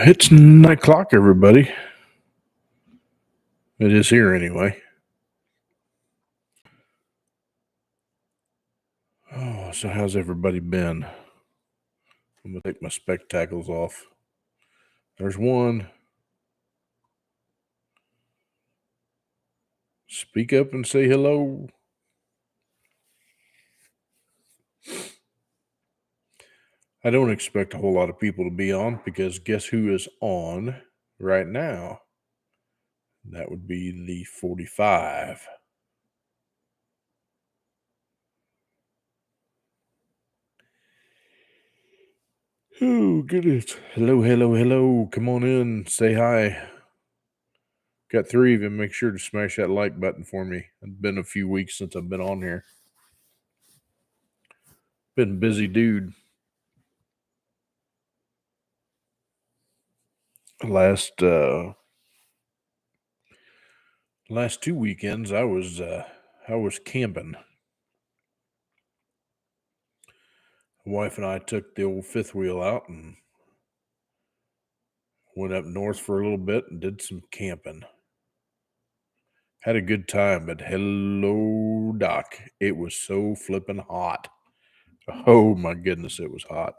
It's 9 o'clock, everybody. It is here anyway. Oh, so how's everybody been? I'm gonna take my spectacles off. There's one. Speak up and say hello. I don't expect a whole lot of people to be on because guess who is on right now? That would be the 45. Oh, goodness. Hello, hello, hello. Come on in. Say hi. Got 3 of you. Make sure to smash that like button for me. It's been a few weeks since I've been on here. Been a busy dude. Last 2 weekends I was camping. My wife and I took the old fifth wheel out and went up north for a little bit and did some camping. Had a good time, but hello, Doc. It was so flippin' hot. Oh my goodness, it was hot.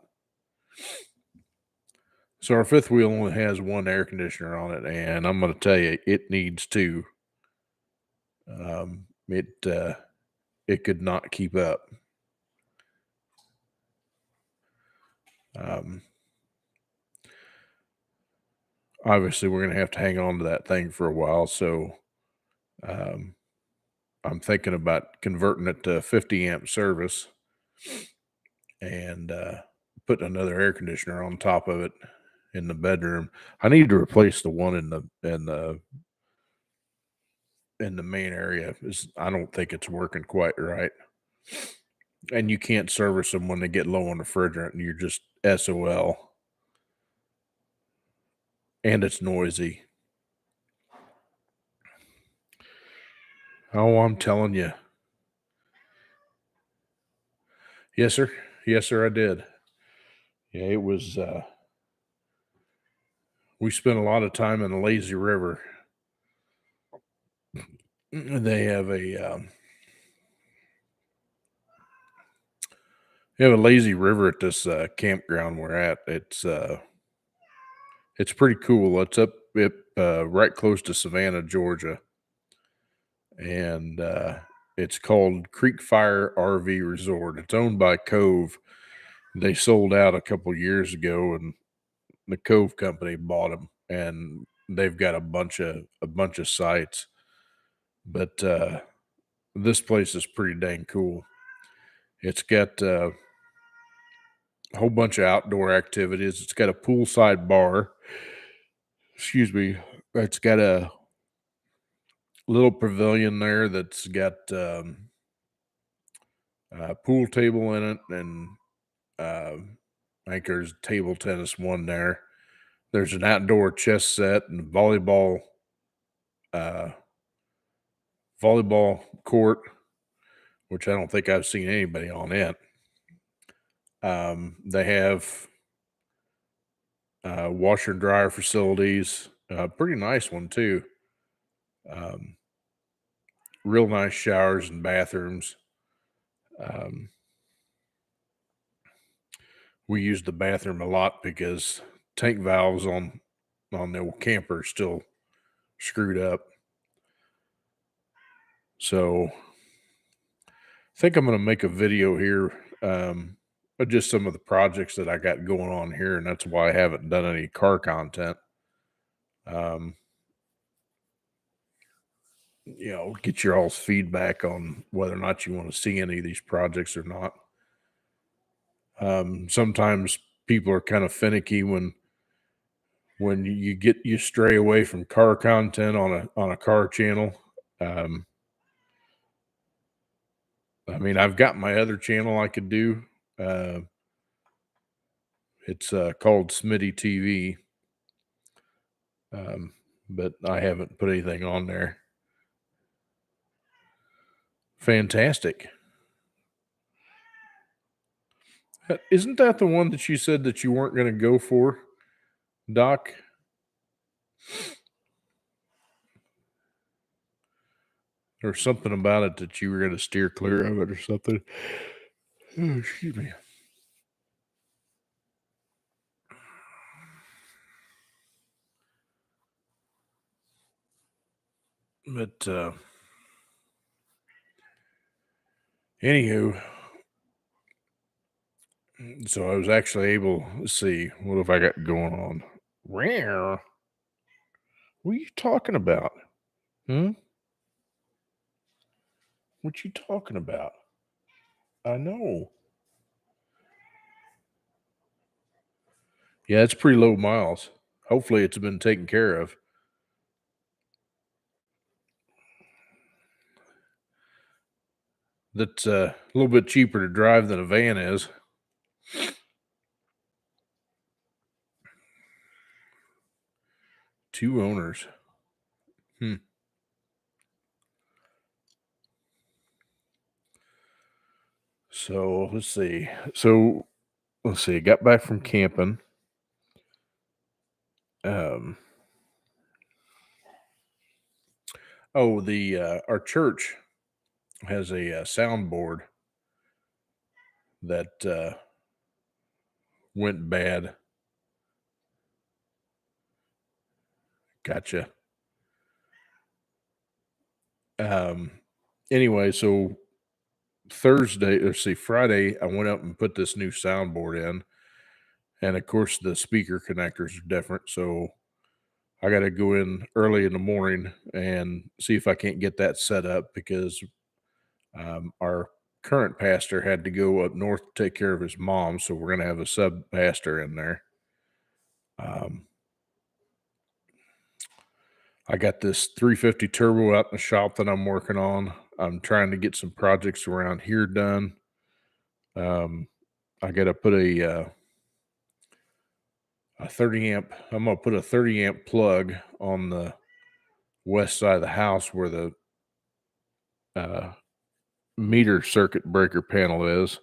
So our fifth wheel only has one air conditioner on it, and I'm going to tell you, it needs two. It could not keep up. Obviously, we're going to have to hang on to that thing for a while, so I'm thinking about converting it to 50 amp service and putting another air conditioner on top of it in the bedroom. I need to replace the one in the main area. I don't think it's working quite right. And you can't service them when they get low on refrigerant, and you're just SOL. And it's noisy. Oh, I'm telling you. Yes, sir. Yes, sir, I did. Yeah, it was we spent a lot of time in the lazy river. They have a lazy river at this campground we're at. It's pretty cool. It's up right close to Savannah, Georgia, and it's called Creek Fire RV Resort. It's owned by Cove. They sold out a couple years ago, and the Cove company bought them, and they've got a bunch of sites. But this place is pretty dang cool. It's got a whole bunch of outdoor activities. It's got a poolside bar. Excuse me. It's got a little pavilion there that's got a pool table in it, and I think there's table tennis one there. There's an outdoor chess set and uh, volleyball court, which I don't think I've seen anybody on it. They have washer and dryer facilities, pretty nice one too. Real nice showers and bathrooms. We use the bathroom a lot because tank valves on the old camper are still screwed up. So I think I'm going to make a video here of just some of the projects that I got going on here, and that's why I haven't done any car content. Get your all's feedback on whether or not you want to see any of these projects or not. Sometimes people are kind of finicky when you stray away from car content on a car channel. I mean, I've got my other channel I could do. It's called Smitty TV, but I haven't put anything on there. Fantastic. Isn't that the one that you said that you weren't going to go for? Doc, there's something about it that you were going to steer clear of it or something. Oh, excuse me. But anywho, so I was actually able to see what have I got going on. Rare. What are you talking about? Hmm? What you talking about? I know. Yeah, it's pretty low miles. Hopefully it's been taken care of. That's a little bit cheaper to drive than a van is. Two owners. Hmm. So let's see. I got back from camping. Um, the our church has a soundboard that went bad. Gotcha. Um, anyway, so Friday, I went up and put this new soundboard in, and of course the speaker connectors are different. So I got to go in early in the morning and see if I can't get that set up because our current pastor had to go up north to take care of his mom. So we're going to have a sub pastor in there. Um, I got this 350 turbo out in the shop that I'm working on. I'm trying to get some projects around here done. Um, I got to put a 30 amp. I'm gonna put a 30 amp plug on the west side of the house where the uh, meter circuit breaker panel is.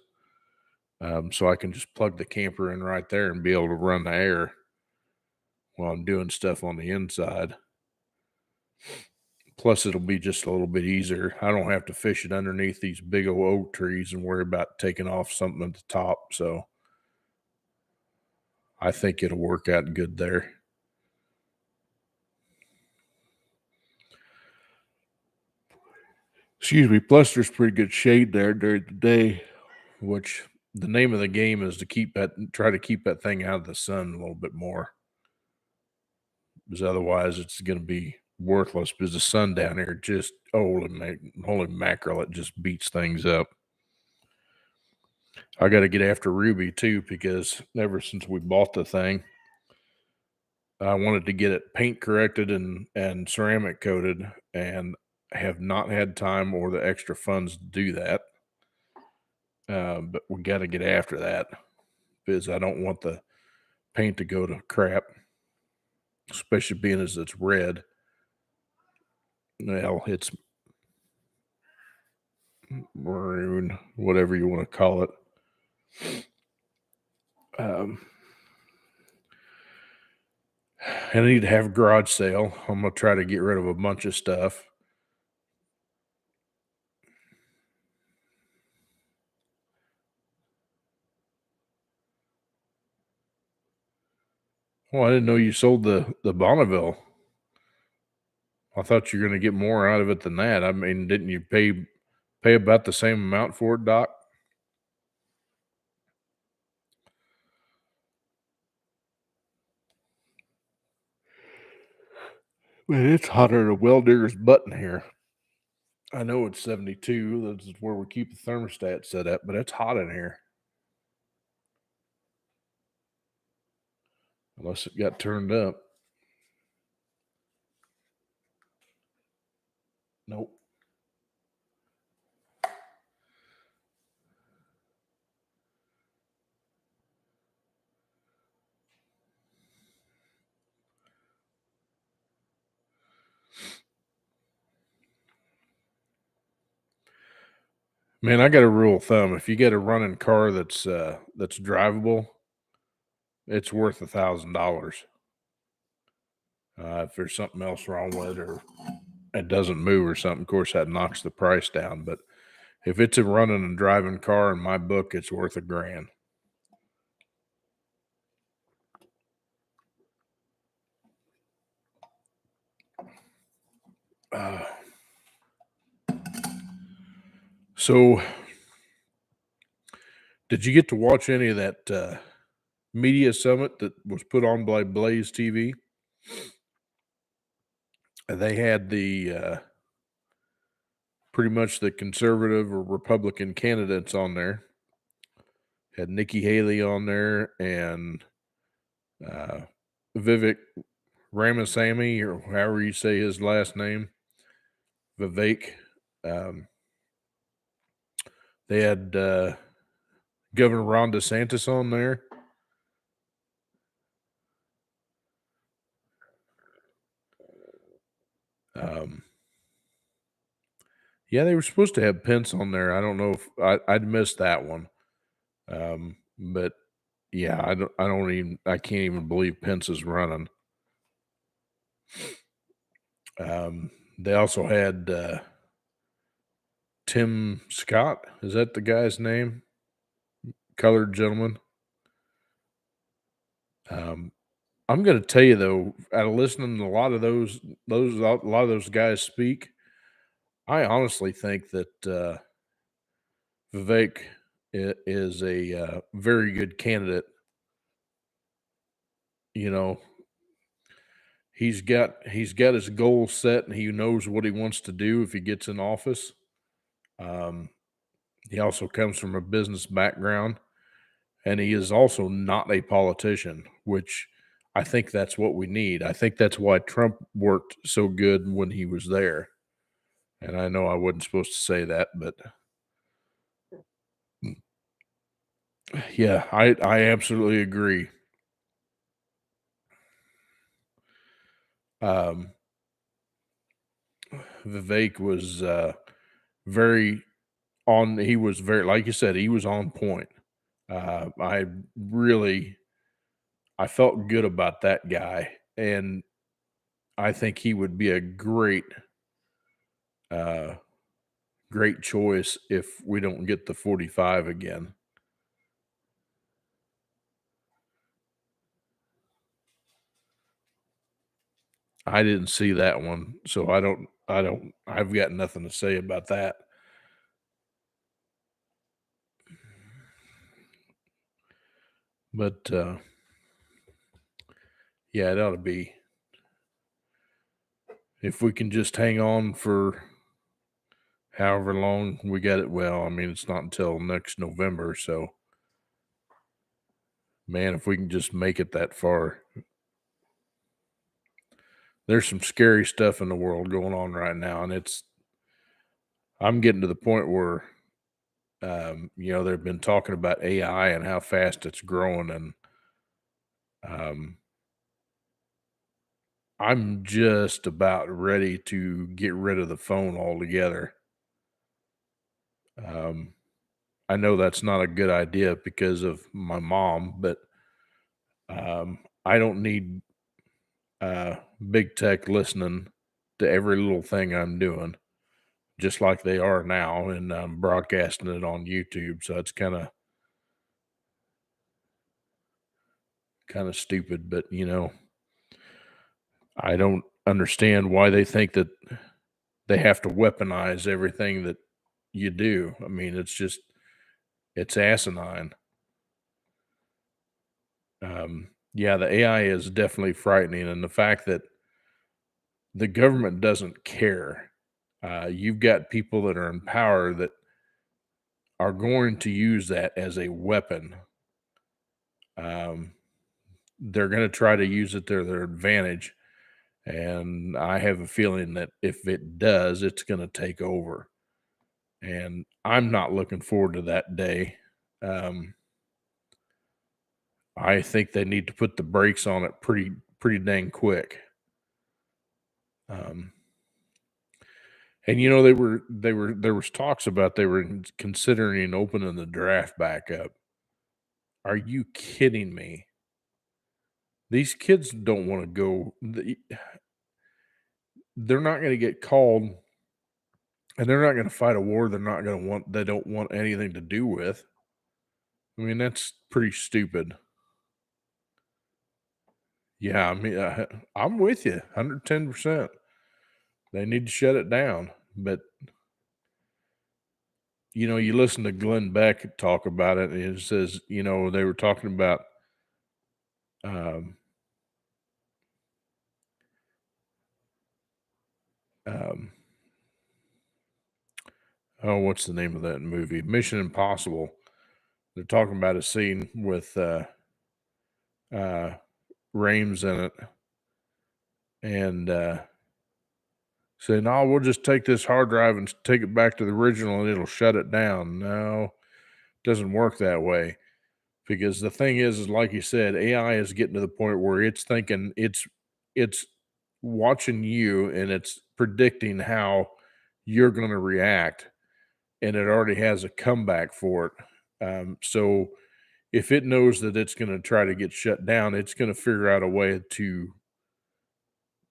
So I can just plug the camper in right there and be able to run the air while I'm doing stuff on the inside. Plus, it'll be just a little bit easier. I don't have to fish it underneath these big old oak trees and worry about taking off something at the top. So I think it'll work out good there. Excuse me. Plus, there's pretty good shade there during the day, which the name of the game is to try to keep that thing out of the sun a little bit more. Because otherwise, it's going to be worthless because the sun down here just, holy mackerel, it just beats things up. I got to get after Ruby too because ever since we bought the thing, I wanted to get it paint corrected and ceramic coated, and have not had time or the extra funds to do that. But we got to get after that because I don't want the paint to go to crap, especially being as it's red. Well, it's maroon, whatever you want to call it. Um, and I need to have a garage sale. I'm gonna try to get rid of a bunch of stuff. Well, I didn't know you sold the Bonneville. I thought you were gonna get more out of it than that. I mean, didn't you pay about the same amount for it, Doc? Man, it's hotter than a well digger's butt in here. I know it's 72. That's where we keep the thermostat set up, but it's hot in here. Unless it got turned up. Nope. Man, I got a rule of thumb. If you get a running car that's drivable, it's worth $1,000. If there's something else wrong with it or it doesn't move or something, of course, that knocks the price down. But if it's a running and driving car, in my book, it's worth $1,000. Uh, so, did you get to watch any of that media summit that was put on by Blaze TV? They had the pretty much the conservative or Republican candidates on there. Had Nikki Haley on there and uh, Vivek Ramaswamy, or however you say his last name, Vivek. Um, they had Governor Ron DeSantis on there. Yeah, they were supposed to have Pence on there. I don't know if I'd missed that one. But yeah, I can't even believe Pence is running. They also had Tim Scott. Is that the guy's name? Colored gentleman. I'm going to tell you though, out of listening to a lot of those guys speak, I honestly think that Vivek is a very good candidate. You know, he's got his goals set, and he knows what he wants to do if he gets in office. He also comes from a business background, and he is also not a politician, which I think that's what we need. I think that's why Trump worked so good when he was there. And I know I wasn't supposed to say that, but yeah, I absolutely agree. Um, Vivek was very he was very, like you said, he was on point. I really, I felt good about that guy, and I think he would be a uh, great choice if we don't get the 45 again. I didn't see that one, so I've got nothing to say about that. But yeah, it ought to be, if we can just hang on for however long we got it. Well, I mean, it's not until next November, so man, if we can just make it that far. There's some scary stuff in the world going on right now, and I'm getting to the point where they've been talking about AI and how fast it's growing, and um, I'm just about ready to get rid of the phone altogether. Um, I know that's not a good idea because of my mom, but I don't need uh, big tech listening to every little thing I'm doing, just like they are now, and broadcasting it on YouTube. So it's kind of stupid, but I don't understand why they think that they have to weaponize everything that you do. I mean, it's asinine. Yeah, the AI is definitely frightening, and the fact that the government doesn't care. You've got people that are in power that are going to use that as a weapon. Um, they're going to try to use it to their advantage, and I have a feeling that if it does, it's going to take over. And I'm not looking forward to that day. Um, I think they need to put the brakes on it pretty dang quick. Um, and there was talks about they were considering opening the draft back up. Are you kidding me? These kids don't want to go. They're not going to get called, and they're not going to fight a war. They're not going to want. They don't want anything to do with. I mean, that's pretty stupid. Yeah, I mean, I'm with you, 110%. They need to shut it down. But you listen to Glenn Beck talk about it, and it says, they were talking about, um, um, oh, what's the name of that movie? Mission Impossible. They're talking about a scene with uh, Rames in it, and saying, "No, we'll just take this hard drive and take it back to the original, and it'll shut it down." No, it doesn't work that way. Because the thing is like you said, AI is getting to the point where it's thinking it's watching you and it's predicting how you're going to react, and it already has a comeback for it. So if it knows that it's going to try to get shut down, it's going to figure out a way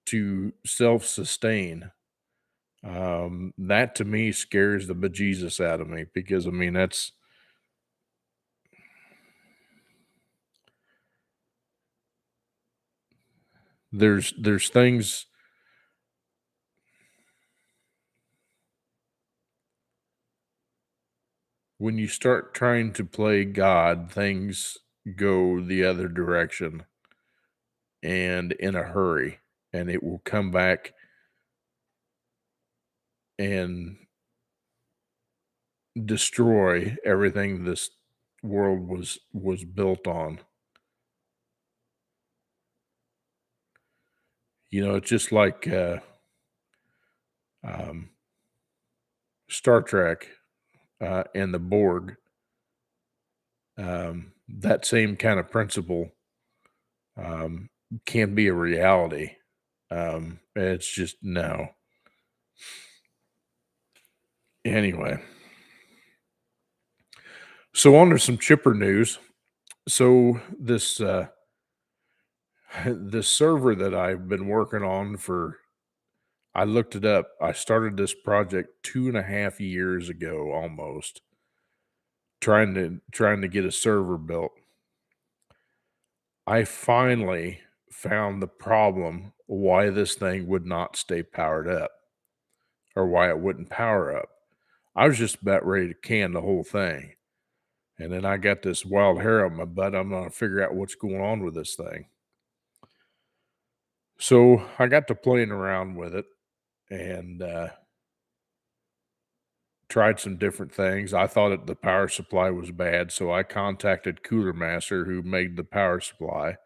to self-sustain. That to me scares the bejesus out of me because I mean there's things when you start trying to play God, things go the other direction and in a hurry, and it will come back and destroy everything this world was built on. It's just like um, Star Trek and the Borg. That same kind of principle um, can be a reality. It's just no. Anyway, so on to some chipper news. So this this server that I've been working on I looked it up. I started this project 2.5 years ago almost, trying to get a server built. I finally found the problem why this thing would not stay powered up or why it wouldn't power up. I was just about ready to can the whole thing. And then I got this wild hair up my butt. I'm gonna figure out what's going on with this thing. So I got to playing around with it and tried some different things. I thought the power supply was bad, so I contacted Cooler Master, who made the power supply,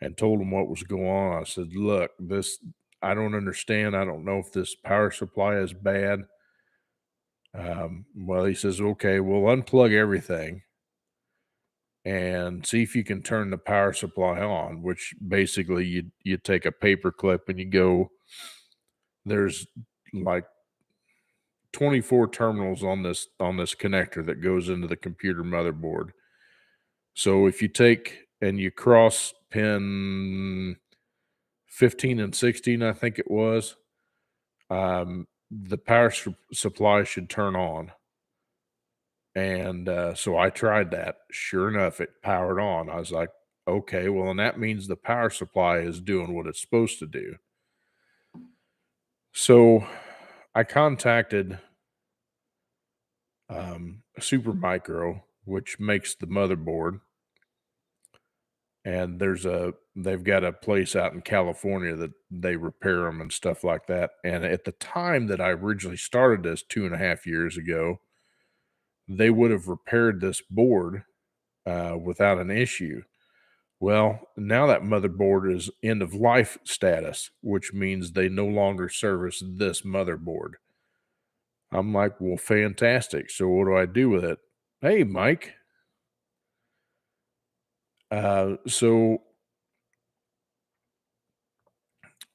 and told him what was going on. I said, "Look, this I don't understand. I don't know if this power supply is bad." Well, he says, "Okay, we'll unplug everything and see if you can turn the power supply on." Which basically, you take a paper clip and you go. There's like 24 terminals on this connector that goes into the computer motherboard. So if you take and you cross pin 15 and 16, I think it was, the power supply should turn on. And so I tried that. Sure enough, it powered on. I was like, okay, well, and that means the power supply is doing what it's supposed to do. So I contacted Super Micro, which makes the motherboard, and they've got a place out in California that they repair them and stuff like that. And at the time that I originally started this 2.5 years ago, they would have repaired this board without an issue. Well, now that motherboard is end of life status, which means they no longer service this motherboard. I'm like, well, fantastic. So what do I do with it? Hey, Mike. So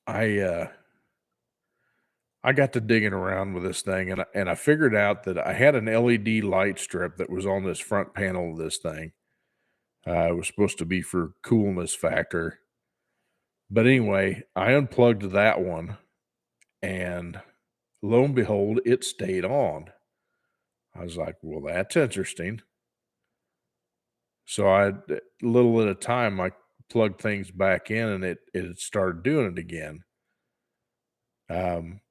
I I got to digging around with this thing, and I figured out that I had an LED light strip that was on this front panel of this thing, It was supposed to be for coolness factor. But anyway, I unplugged that one, and lo and behold, it stayed on. I was like, well, that's interesting. So little at a time, I plugged things back in, and it had started doing it again. Um,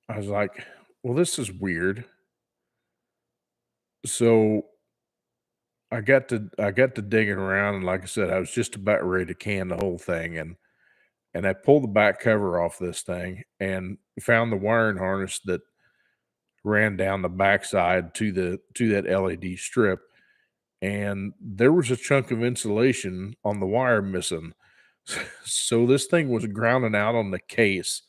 I was like, well, this is weird. So I got to digging around, and like I said, I was just about ready to can the whole thing, and I pulled the back cover off this thing and found the wiring harness that ran down the backside to that LED strip, and there was a chunk of insulation on the wire missing. So this thing was grounding out on the case.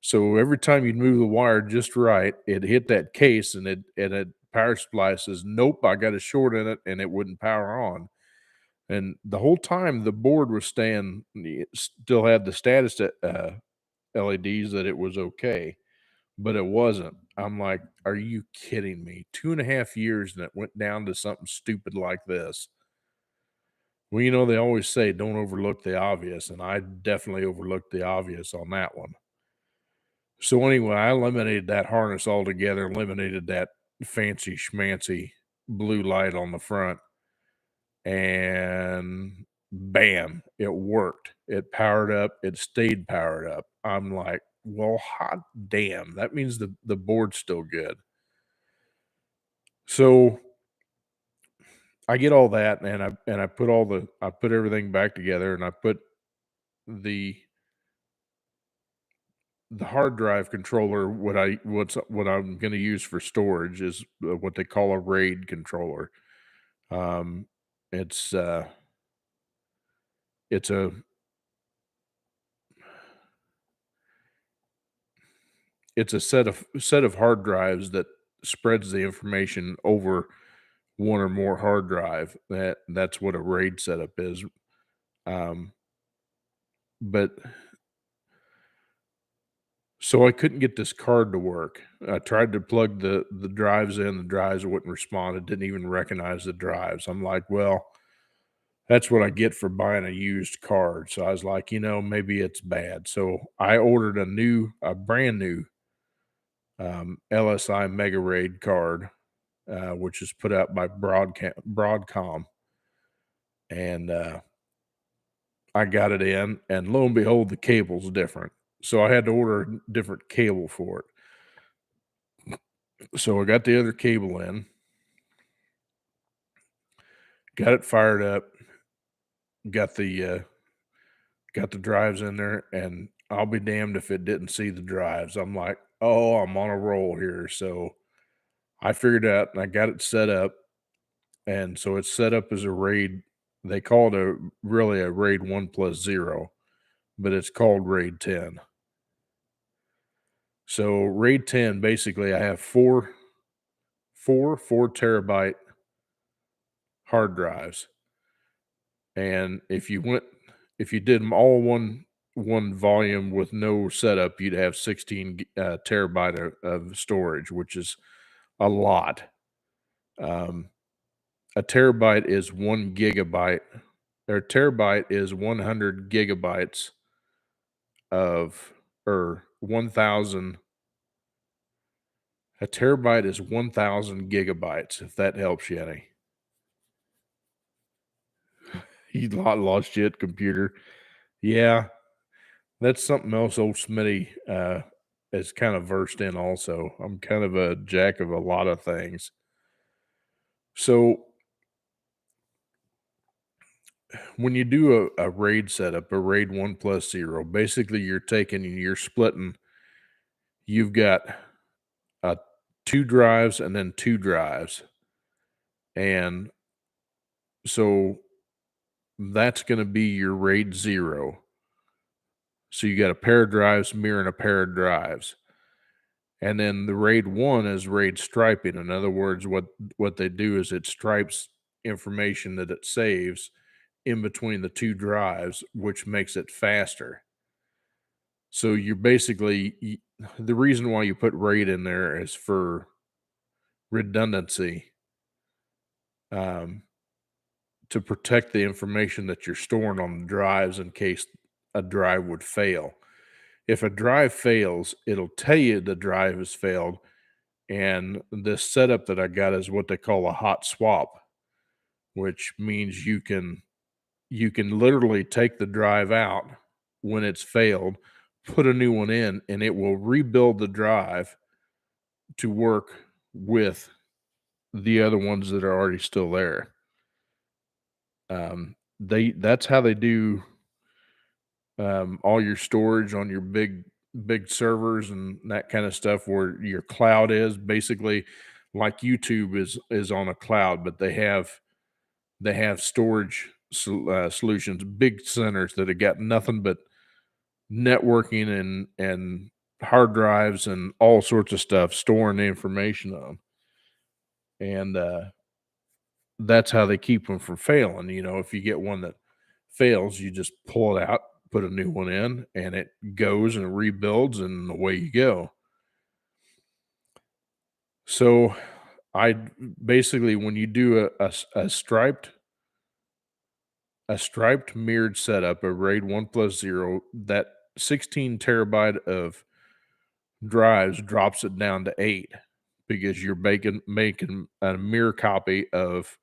So every time you'd move the wire just right, it hit that case, and it power supply says, "Nope, I got a short in it," and it wouldn't power on. And the whole time the board was staying, it still had the status LEDs that it was okay, but it wasn't. I'm like, "Are you kidding me? 2.5 years and it went down to something stupid like this." Well, they always say don't overlook the obvious, and I definitely overlooked the obvious on that one. So anyway, I eliminated that harness altogether, eliminated that fancy schmancy blue light on the front, and bam, it worked. It powered up, it stayed powered up. I'm like, well, hot damn, that means the board's still good. So I get all that, and I put I put everything back together, and I put the hard drive controller. What I'm going to use for storage is what they call a RAID controller. Um, it's it's a it's a set of hard drives that spreads the information over one or more hard drive. That's what a RAID setup is. Um, but so I couldn't get this card to work. I tried to plug the drives in, the drives wouldn't respond. It didn't even recognize the drives. I'm like, well, that's what I get for buying a used card. So I was like, maybe it's bad. So I ordered a brand new LSI Mega Raid card, which is put out by Broadcom, and I got it in, and lo and behold, the cable's different. So I had to order a different cable for it. So I got the other cable in, got it fired up, got the uh, got the drives in there, and I'll be damned if it didn't see the drives. I'm like, oh, I'm on a roll here. So I figured out, and I got it set up, and so it's set up as a RAID. They call it really a RAID 1+0, but it's called RAID 10. So RAID 10, basically, I have four 4 terabyte hard drives, and if you did them all one volume with no setup, you'd have 16 terabyte of storage, which is a lot. Um, a terabyte is 1 gigabyte, or a terabyte is 100 gigabytes of, or 1,000. A terabyte is 1,000 gigabytes, if that helps you any. You lost you at computer. Yeah, that's something else old Smitty is kind of versed in also. I'm kind of a jack of a lot of things. So when you do a RAID setup, a RAID 1+0, basically you're taking and you're splitting, you've got uh, 2 drives and then 2 drives. And so that's going to be your RAID 0. So you got a pair of drives mirroring a pair of drives. And then the RAID 1 is RAID striping. In other words, what they do is it stripes information that it saves in between the 2 drives, which makes it faster. So you're basically the reason why you put RAID in there is for redundancy. Um, to protect the information that you're storing on the drives in case a drive would fail. If a drive fails, it'll tell you the drive has failed. And this setup that I got is what they call a hot swap, which means you can literally take the drive out when it's failed, put a new one in, and it will rebuild the drive to work with the other ones that are already still there. That's how they do all your storage on your big servers and that kind of stuff, where your cloud is basically like YouTube is on a cloud, but they have storage solutions, big centers that have got nothing but networking and hard drives and all sorts of stuff storing the information on. And that's how they keep them from failing. If you get one that fails, you just pull it out, put a new one in, and it goes and rebuilds, and away you go. So I basically, when you do a striped mirrored setup, a RAID 1+0, that 16 terabyte of drives drops it down to 8, because you're making a mirror copy of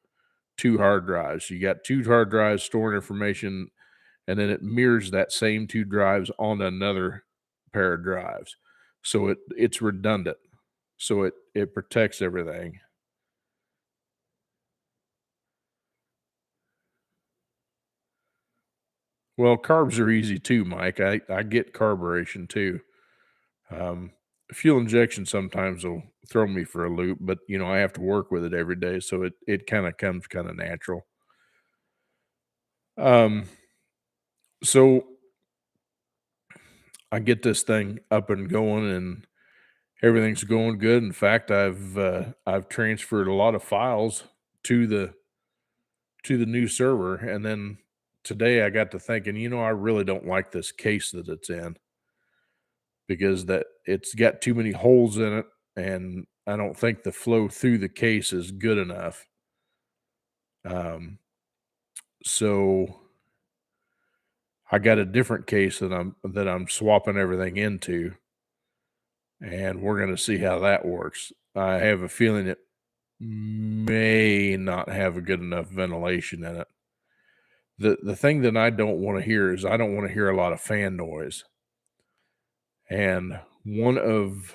two hard drives. You got two hard drives storing information, and then it mirrors that same two drives onto another pair of drives. So it's redundant. So it protects everything. Well, carbs are easy too, Mike. I get carburation too. Um, Fuel injection sometimes will throw me for a loop, but I have to work with it every day, so it kind of comes kind of natural. Um, so I get this thing up and going, and everything's going good. In fact, I've transferred a lot of files to the new server, and then today I got to thinking, I really don't like this case that it's in, because that it's got too many holes in it, and I don't think the flow through the case is good enough. So I got a different case that I'm swapping everything into, and we're going to see how that works. I have a feeling it may not have a good enough ventilation in it. The thing that I don't want to hear is, I don't want to hear a lot of fan noise. And one of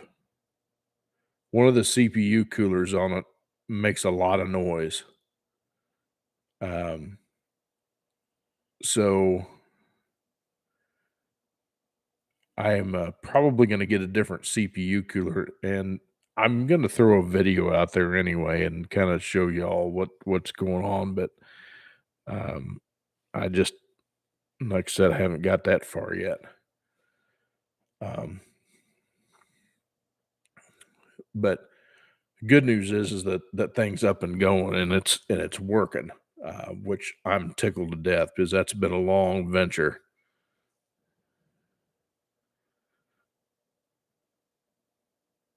the CPU coolers on it makes a lot of noise. Um, so I am probably going to get a different CPU cooler, and I'm going to throw a video out there anyway and kind of show y'all what's going on. But um, I just, like I said, I haven't got that far yet. Um, but good news is that thing's up and going, and it's working, which I'm tickled to death, because that's been a long venture.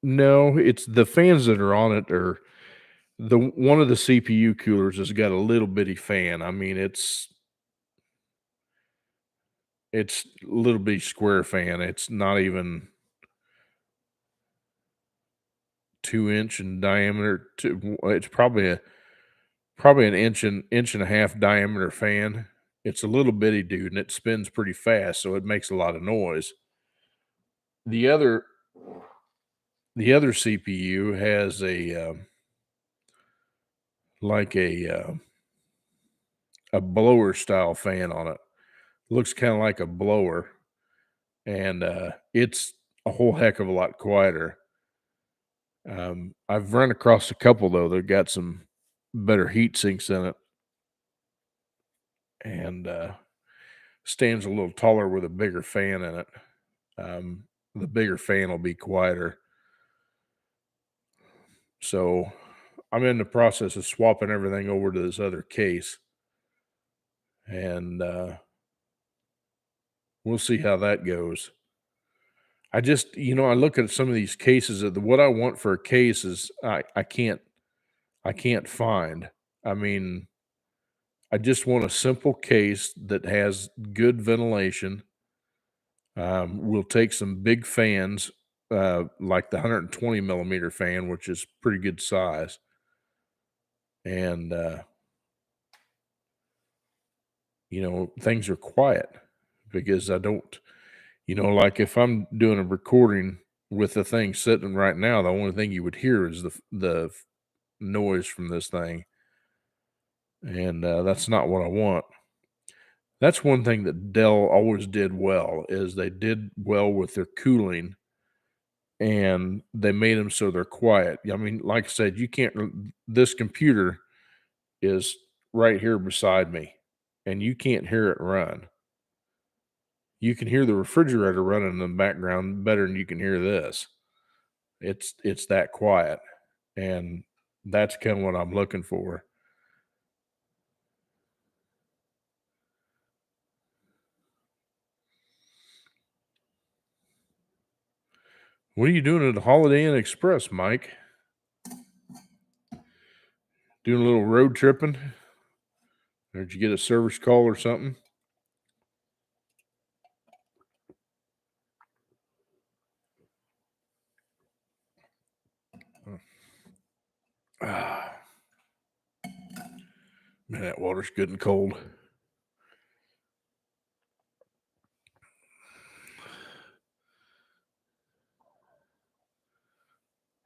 No, it's the fans that are on it, or the one of the CPU coolers has got a little bitty fan. I mean, it's a little bitty square fan. It's not even 2 inch in diameter. It's probably an inch and a half diameter fan. It's a little bitty dude, and it spins pretty fast, so it makes a lot of noise. The other the other CPU has like a blower style fan on it. Looks kind of like a blower, and it's a whole heck of a lot quieter. I've run across a couple though that got some better heat sinks in it, and stands a little taller with a bigger fan in it. The bigger fan will be quieter. So I'm in the process of swapping everything over to this other case, and we'll see how that goes. I just, I look at some of these cases, of what I want for a case is I can't find. I mean, I just want a simple case that has good ventilation. We'll take some big fans, like the 120 millimeter fan, which is pretty good size. And, things are quiet because I don't, like if I'm doing a recording with the thing sitting right now, the only thing you would hear is the noise from this thing. And that's not what I want. That's one thing that Dell always did well is they did well with their cooling and they made them so they're quiet. I mean, like I said, you can't this computer is right here beside me and you can't hear it run. You can hear the refrigerator running in the background better than you can hear this. It's that quiet, and that's kinda what I'm looking for. What are you doing at the Holiday Inn Express, Mike? Doing a little road tripping? Or did you get a service call or something? Ah, man, that water's good and cold.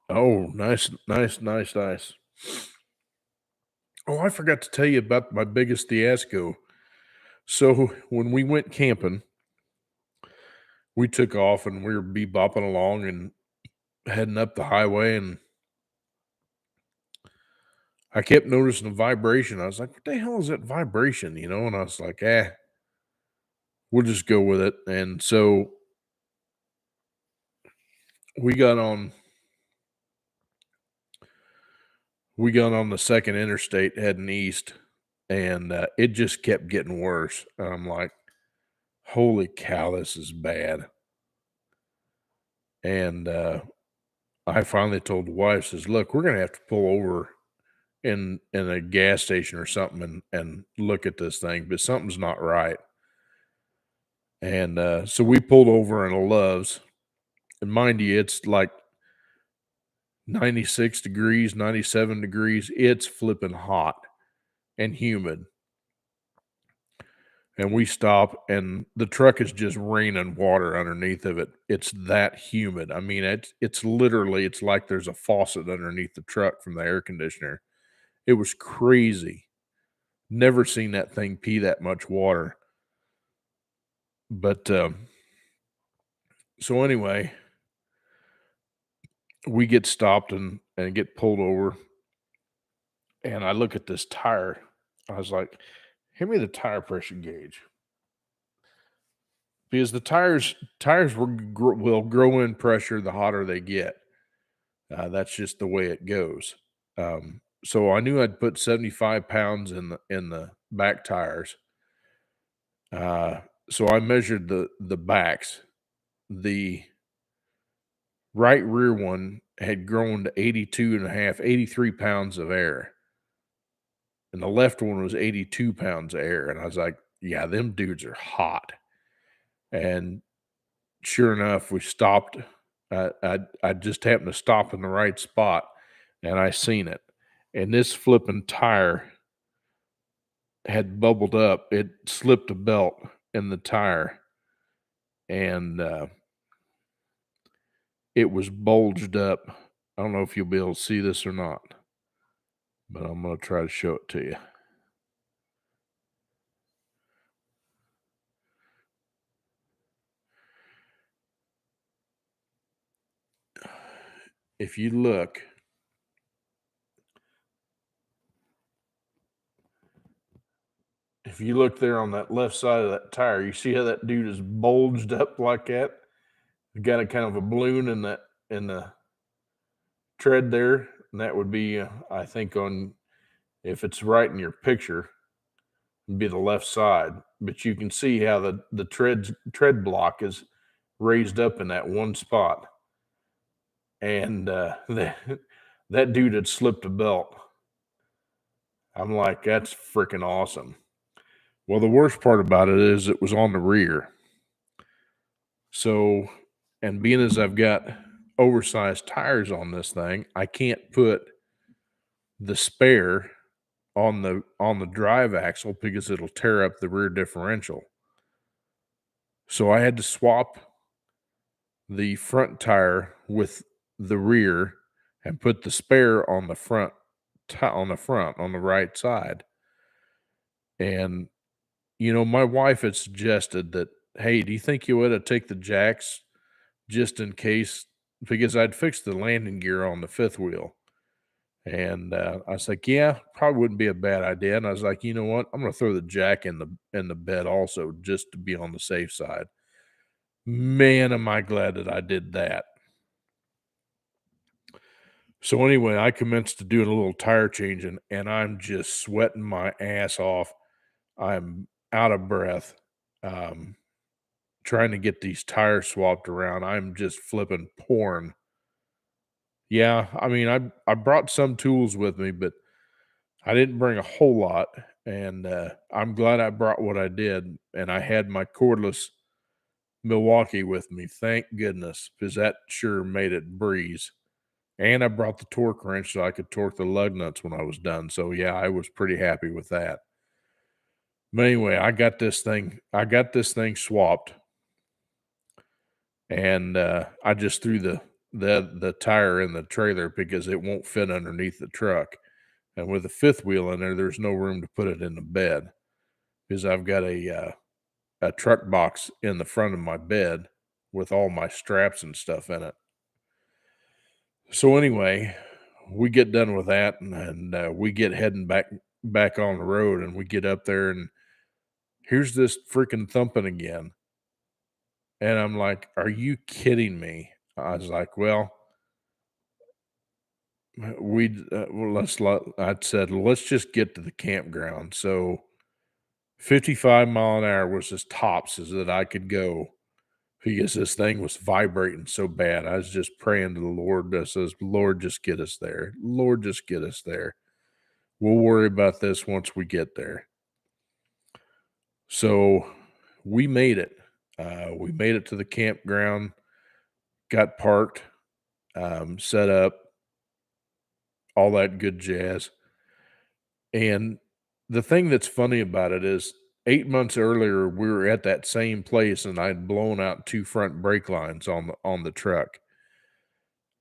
Oh, nice, nice, nice, nice. Oh, I forgot to tell you about my biggest fiasco. So when we went camping, we took off and we were bebopping along and heading up the highway, and I kept noticing a vibration. I was like, "What the hell is that vibration?" And I was like, we'll just go with it." And so we got on we got on the second interstate heading east, and it just kept getting worse. And I'm like, "Holy cow, this is bad." And I finally told the wife, says, "Look, we're gonna have to pull over in a gas station or something and look at this thing, but something's not right." And so we pulled over in a Love's, and mind you, it's like 96 degrees, 97 degrees. It's flipping hot and humid. And we stop, and the truck is just raining water underneath of it. It's that humid. I mean, it's literally it's like there's a faucet underneath the truck from the air conditioner. It was crazy. Never seen that thing pee that much water. But so anyway, we get stopped and get pulled over, and I look at this tire. I was like, "Hand me the tire pressure gauge." Because the tires will grow in pressure the hotter they get. That's just the way it goes. So I knew I'd put 75 pounds in the back tires. Uh, so I measured the backs. The right rear one had grown to 82 and a half, 83 pounds of air. And the left one was 82 pounds of air. And I was like, yeah, them dudes are hot. And sure enough, we stopped. I just happened to stop in the right spot, and I seen it. And this flipping tire had bubbled up. It slipped a belt in the tire, and it was bulged up. I don't know if you'll be able to see this or not, but I'm gonna try to show it to you. If you look, there on that left side of that tire, you see how that dude is bulged up like that? He's got a kind of a balloon in the tread there, and that would be, I think, on if it's right in your picture, it'd be the left side. But you can see how the tread block is raised up in that one spot, and that dude had slipped a belt. I'm like, that's freaking awesome. Well, the worst part about it is it was on the rear. So, and being as I've got oversized tires on this thing, I can't put the spare on the drive axle because it'll tear up the rear differential. So I had to swap the front tire with the rear and put the spare on the front on the right side. And my wife had suggested that, hey, do you think you ought to take the jacks just in case? Because I'd fixed the landing gear on the fifth wheel. And I was like, yeah, probably wouldn't be a bad idea. And I was like, you know what? I'm going to throw the jack in the bed also, just to be on the safe side. Man, am I glad that I did that. So anyway, I commenced to doing a little tire changing, and I'm just sweating my ass off. I'm out of breath, um, trying to get these tires swapped around. I'm just flipping porn. Yeah, I mean, I brought some tools with me, but I didn't bring a whole lot, and I'm glad I brought what I did, and I had my cordless Milwaukee with me. Thank goodness, because that sure made it breeze. And I brought the torque wrench so I could torque the lug nuts when I was done. So yeah, I was pretty happy with that. But anyway, I got this thing swapped, and I just threw the tire in the trailer because it won't fit underneath the truck. And with the fifth wheel in there, there's no room to put it in the bed because I've got a truck box in the front of my bed with all my straps and stuff in it. So anyway, we get done with that, and we get heading back on the road, and we get up there, and here's this freaking thumping again. And I'm like, "Are you kidding me?" I was like, "Well, I said, let's just get to the campground." So 55 mile an hour was as tops as that I could go because this thing was vibrating so bad. I was just praying to the Lord that says, "Lord, just get us there. Lord, just get us there. We'll worry about this once we get there." So we made it. We made it to the campground, got parked, set up, all that good jazz. And the thing that's funny about it is 8 months earlier, we were at that same place and I'd blown out two front brake lines on the truck.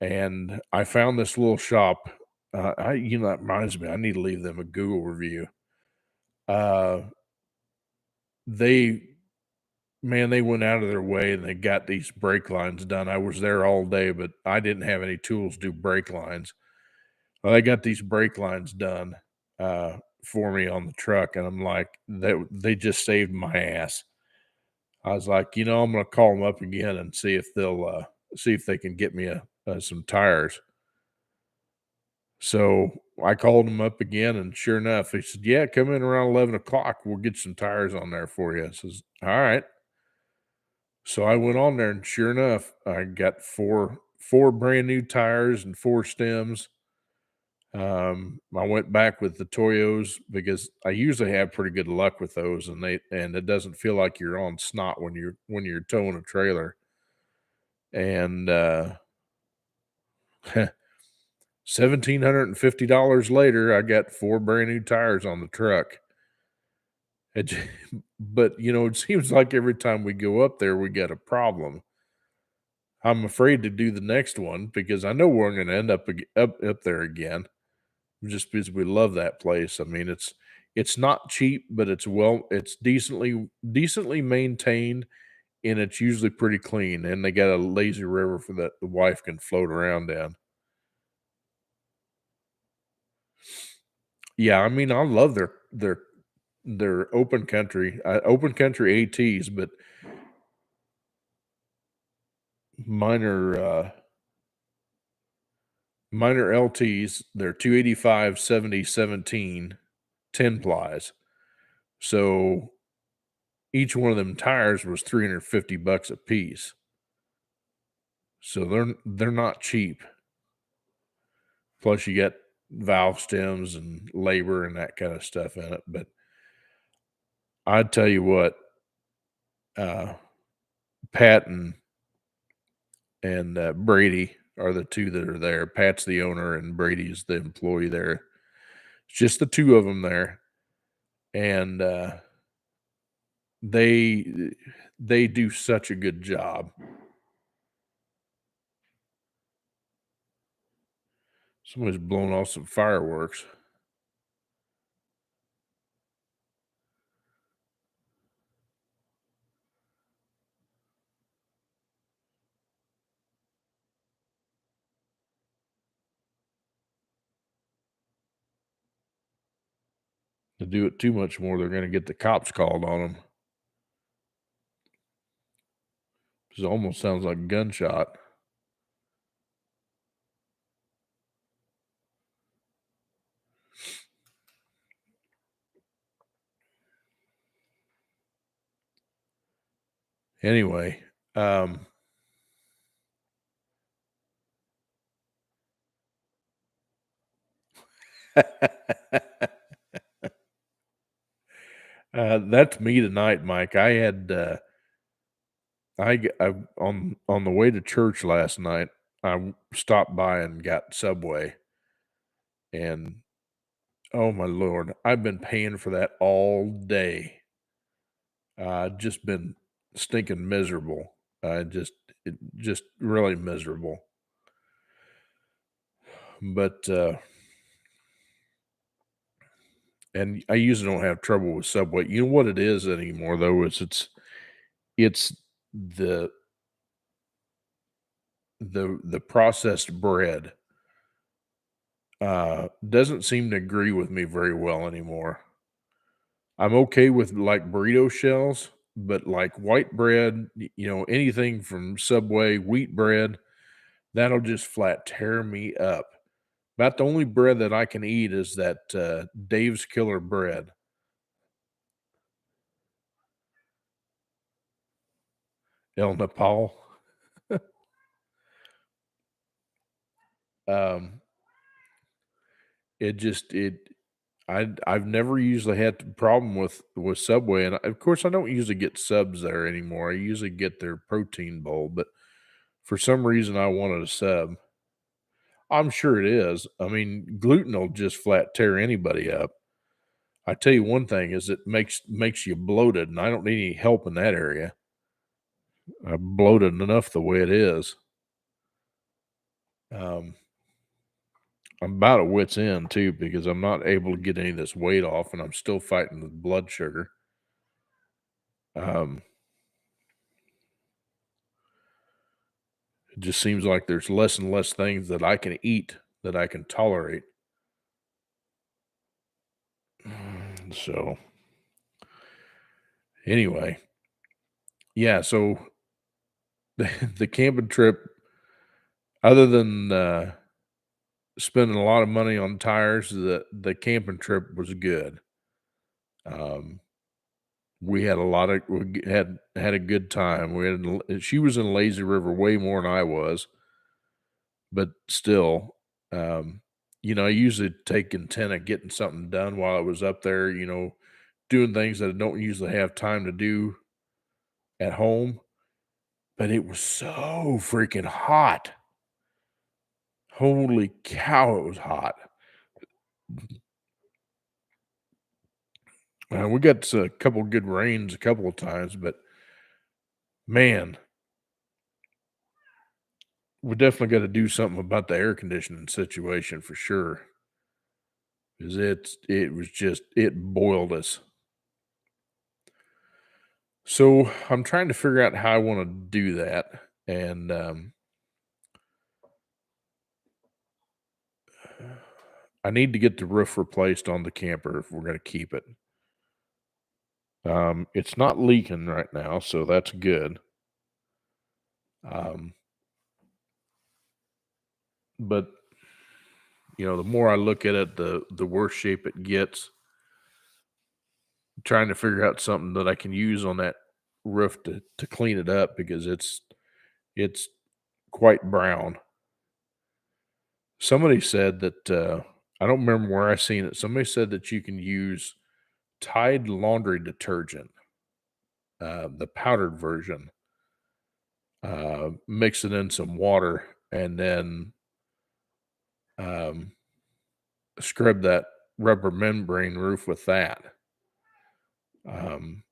And I found this little shop. That reminds me, I need to leave them a Google review. Uh, they Man, they went out of their way and they got these brake lines done. I was there all day, but I didn't have any tools to do brake lines. Well, they got these brake lines done for me on the truck, and I'm like, they just saved my ass. I was like, I'm gonna call them up again and see if they can get me some tires. So I called him up again, and sure enough, he said, "Yeah, come in around 11 o'clock. We'll get some tires on there for you." I says, "All right." So I went on there, and sure enough, I got four brand new tires and four stems. I went back with the Toyos because I usually have pretty good luck with those, and it doesn't feel like you're on snot when you're towing a trailer. And $1,750 later, I got four brand new tires on the truck. But it seems like every time we go up there, we get a problem. I'm afraid to do the next one because I know we're going to end up there again, just because we love that place. I mean, it's not cheap, but it's decently maintained, and it's usually pretty clean. And they got a lazy river for that the wife can float around in. Yeah, I mean, I love their open country ATs, but mine are LTs. They're 285 70 17 10 plies. So each one of them tires was $350 a piece. So they're not cheap. Plus you get valve stems and labor and that kind of stuff in it. But I tell you what, uh, Pat and Brady are the two that are there. Pat's the owner and Brady's the employee there. It's just the two of them there, and they they do such a good job. Somebody's blowing off some fireworks. To do it too much more, they're going to get the cops called on them. It almost sounds like a gunshot. Anyway, that's me tonight, Mike. I had I on the way to church last night. Stopped by and got Subway, and oh my lord, I've been paying for that all day. Just been stinking miserable. Just really miserable. But and I usually don't have trouble with Subway. You know what it is anymore though is it's the the processed bread doesn't seem to agree with me very well anymore. I'm okay with like burrito shells, but like white bread, anything from Subway, wheat bread, that'll just flat tear me up. About the only bread that I can eat is that Dave's Killer bread. El Nepal. Um, it just it I've never usually had the problem with Subway, and of course I don't usually get subs there anymore. I usually get their protein bowl, but for some reason I wanted a sub. I'm sure it is. I mean, gluten will just flat tear anybody up. I tell you one thing is it makes you bloated, and I don't need any help in that area. I'm bloated enough the way it is. Um, I'm about at wit's end too because I'm not able to get any of this weight off, and I'm still fighting with blood sugar. Um, it just seems like there's less and less things that I can eat that I can tolerate. So anyway, yeah. So the camping trip, other than spending a lot of money on tires, the camping trip was good. Um, we had a lot of we had a good time. She was in Lazy River way more than I was, but still, um, I usually take intent of getting something done while I was up there. Doing things that I don't usually have time to do at home. But it was so freaking hot. Holy cow, it was hot. We got a couple good rains a couple of times, but man, we definitely got to do something about the air conditioning situation for sure. Because it boiled us. So I'm trying to figure out how I want to do that. And I need to get the roof replaced on the camper if we're going to keep it. It's not leaking right now, so that's good. Um, but the more I look at it, the worse shape it gets. Trying to figure out something that I can use on that roof to clean it up because it's quite brown. Somebody said that I don't remember where I seen it. Somebody said that you can use Tide laundry detergent, the powdered version, mix it in some water, and then um, scrub that rubber membrane roof with that. Um,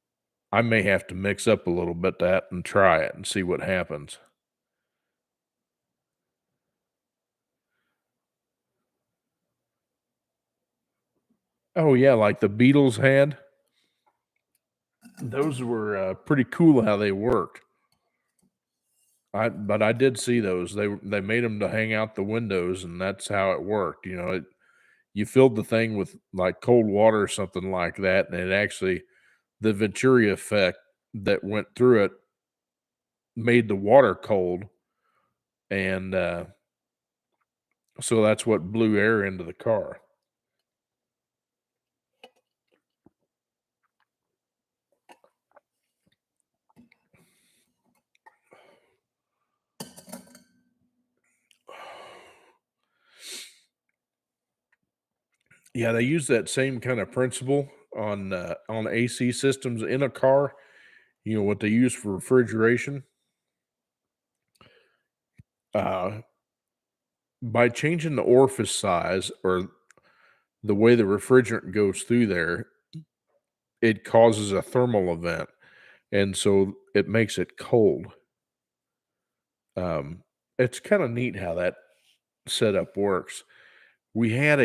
I may have to mix up a little bit that and try it and see what happens. Oh yeah, like the Beatles had. Those were pretty cool how they worked. But I did see those. They made them to hang out the windows, and that's how it worked. You filled the thing with like cold water or something like that, and it actually the Venturi effect that went through it made the water cold, and so that's what blew air into the car. Yeah, they use that same kind of principle on AC systems in a car. You know what they use for refrigeration. Uh, by changing the orifice size or the way the refrigerant goes through there, it causes a thermal event, and so it makes it cold. Um, it's kind of neat how that setup works. We had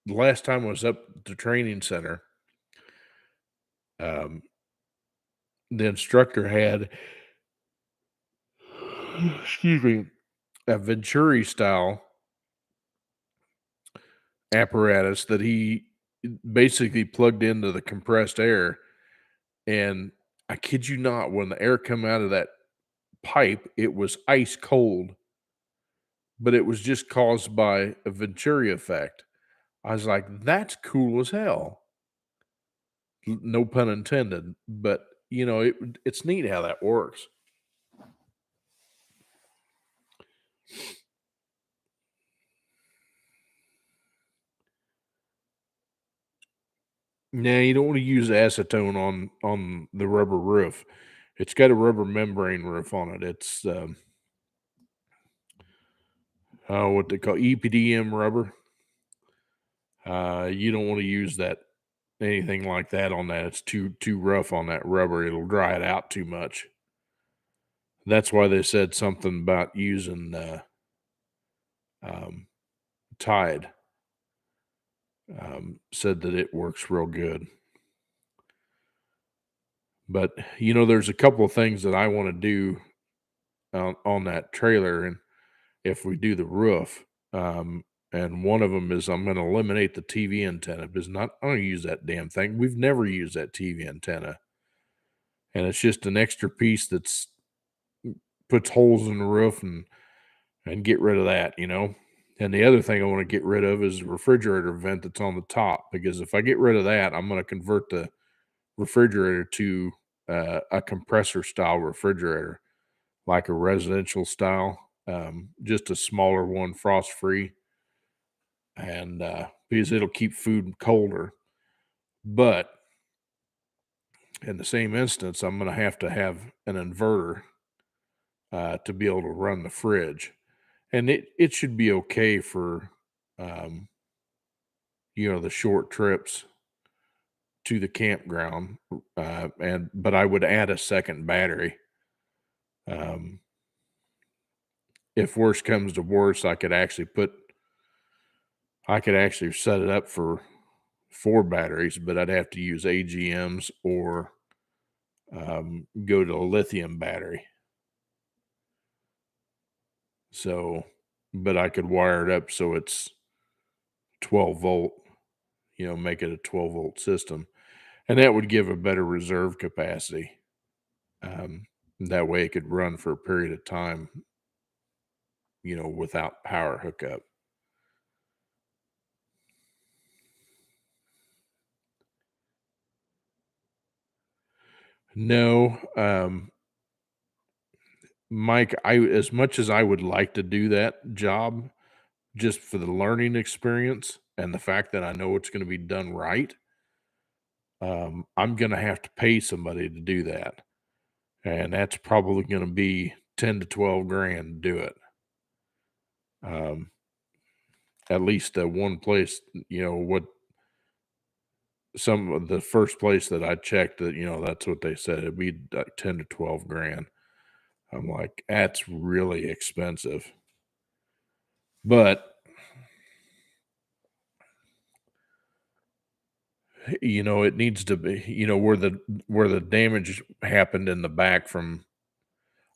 the last time I was up at the training center, um, the instructor had, excuse me, a Venturi style apparatus that he basically plugged into the compressed air. And I kid you not, when the air come out of that pipe, it was ice cold, but it was just caused by a Venturi effect. I was like, that's cool as hell. No pun intended, but it's neat how that works. Now you don't want to use acetone on the rubber roof. It's got a rubber membrane roof on it. It's what they call EPDM rubber. You don't want to use that anything like that on that. It's too rough on that rubber. It'll dry it out too much. That's why they said something about using um, Tide. Said that it works real good. But there's a couple of things that I want to do on that trailer, and if we do the roof, and one of them is I'm going to eliminate the TV antenna because not I don't use that damn thing. We've never used that TV antenna, and it's just an extra piece that's puts holes in the roof and get rid of that. And the other thing I want to get rid of is the refrigerator vent that's on the top, because if I get rid of that, I'm going to convert the refrigerator to a compressor style refrigerator, like a residential style, just a smaller one, frost free, and because it'll keep food colder. But in the same instance, I'm going to have an inverter to be able to run the fridge, and it should be okay for um, the short trips to the campground. But I would add a second battery. Um, if worse comes to worse, I could actually set it up for 4 batteries, but I'd have to use AGMs or go to a lithium battery. So, but I could wire it up so it's 12 volt, make it a 12-volt system. And that would give a better reserve capacity. That way it could run for a period of time, without power hookup. No, Mike, as much as I would like to do that job, just for the learning experience and the fact that I know it's going to be done right, I'm going to have to pay somebody to do that. And that's probably going to be 10 to 12 grand to do it. At least one place, what some of the first place that I checked that, that's what they said. It'd be like 10 to 12 grand. I'm like, that's really expensive. But, it needs to be, where the damage happened in the back from,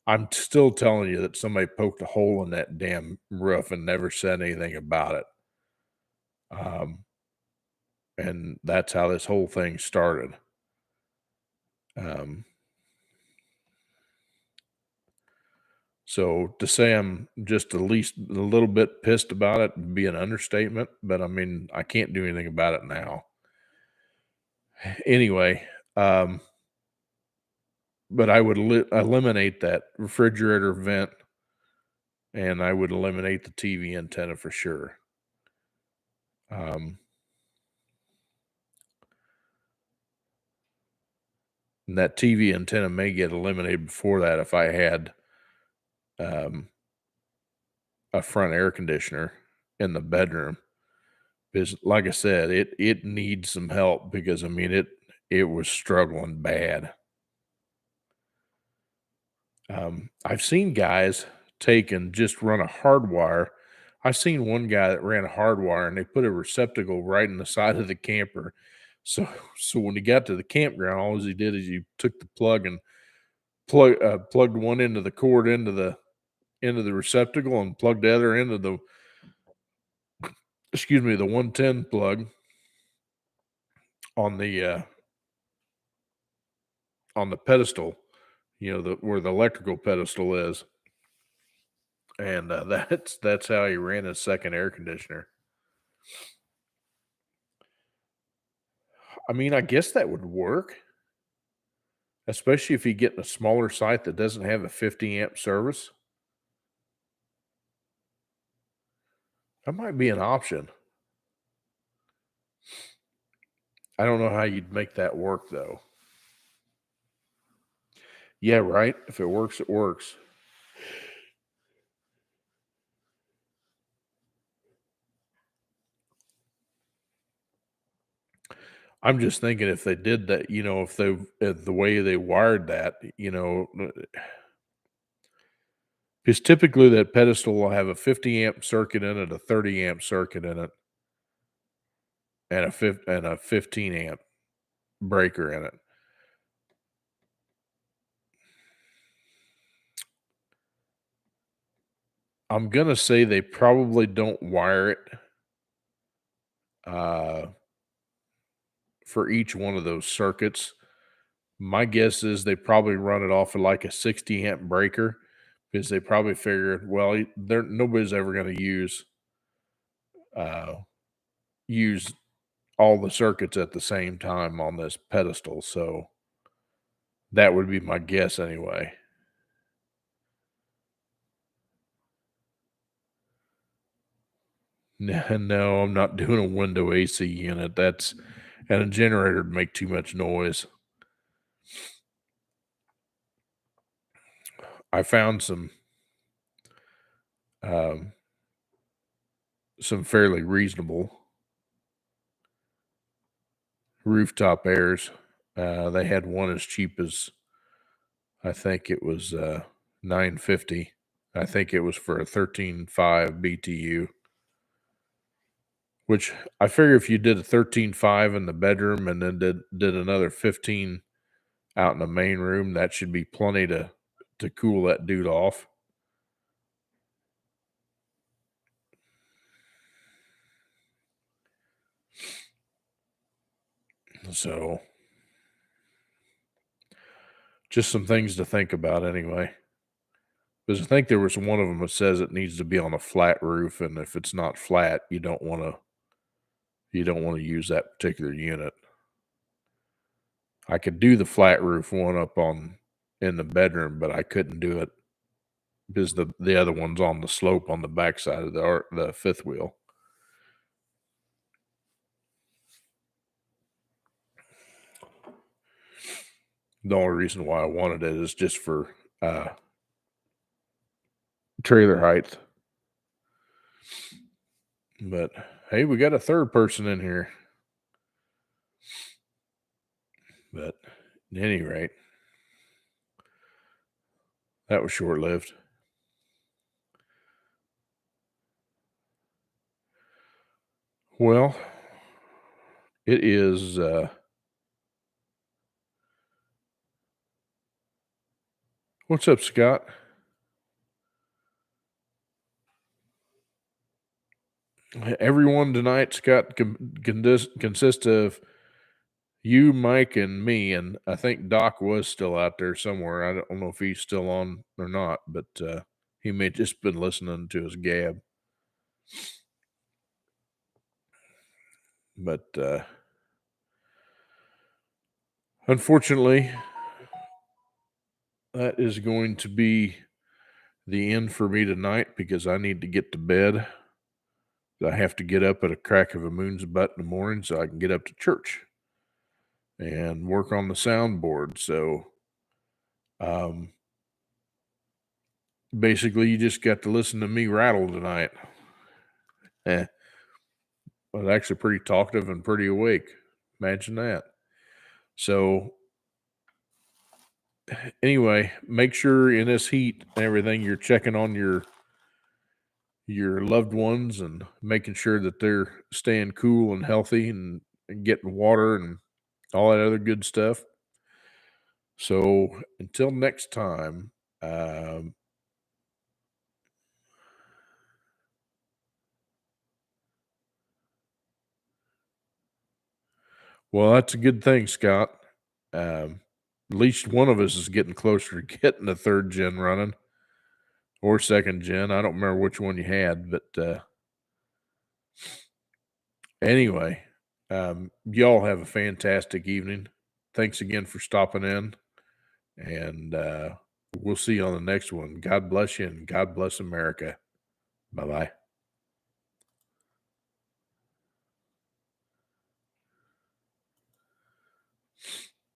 I'm still telling you that somebody poked a hole in that damn roof and never said anything about it. And that's how this whole thing started. Um, so to say I'm just at least a little bit pissed about it would be an understatement, but I mean, I can't do anything about it now. Anyway, but I would eliminate that refrigerator vent and I would eliminate the TV antenna for sure. And that TV antenna may get eliminated before that if I had a front air conditioner in the bedroom. Because like I said, it needs some help because I mean it was struggling bad. I've seen guys take and just run a hard wire. I've seen one guy that ran a hard wire and they put a receptacle right in the side of the camper. So when he got to the campground, all he did is he took the plug and plugged one end of the cord into the receptacle and plugged the other end of the 110 plug on the pedestal, where the electrical pedestal is. And that's how he ran his second air conditioner. I mean, I guess that would work, especially if you get in a smaller site that doesn't have a 50 amp service. That might be an option. I don't know how you'd make that work though. Yeah, right. If it works, it works. I'm just thinking if they did that, if the way they wired that, because typically that pedestal will have a 50 amp circuit in it, a 30 amp circuit in it, and a 15 amp breaker in it. I'm gonna say they probably don't wire it for each one of those circuits. My guess is they probably run it off of like a 60 amp breaker because they probably figured, well, nobody's ever going to use all the circuits at the same time on this pedestal. So that would be my guess anyway. No, I'm not doing a window AC unit. And a generator would make too much noise. I found some fairly reasonable rooftop airs. They had one as cheap as I think it was $950. I think it was for a 13.5 BTU. Which I figure if you did a 13.5 in the bedroom and then did another 15 out in the main room, that should be plenty to cool that dude off. So just some things to think about anyway. Because I think there was one of them that says it needs to be on a flat roof, and if it's not flat, you don't want to use that particular unit. I could do the flat roof one up in the bedroom, but I couldn't do it because the other one's on the slope on the backside of the fifth wheel. The only reason why I wanted it is just for trailer height. But hey, we got a third person in here. But at any rate, that was short-lived. Well, it is what's up, Scott? Everyone tonight, Scott, consists of you, Mike, and me, and I think Doc was still out there somewhere. I don't know if he's still on or not, but he may just been listening to his gab. But unfortunately, that is going to be the end for me tonight because I need to get to bed. I have to get up at a crack of a moon's butt in the morning so I can get up to church and work on the soundboard. So basically, you just got to listen to me rattle tonight. I was actually pretty talkative and pretty awake. Imagine that. So anyway, make sure in this heat and everything, you're checking on your loved ones and making sure that they're staying cool and healthy and getting water and all that other good stuff. So until next time, well, that's a good thing, Scott. At least one of us is getting closer to getting the third gen running or second gen. I don't remember which one you had, but anyway, y'all have a fantastic evening. Thanks again for stopping in, and we'll see you on the next one. God bless you, and God bless America. Bye-bye.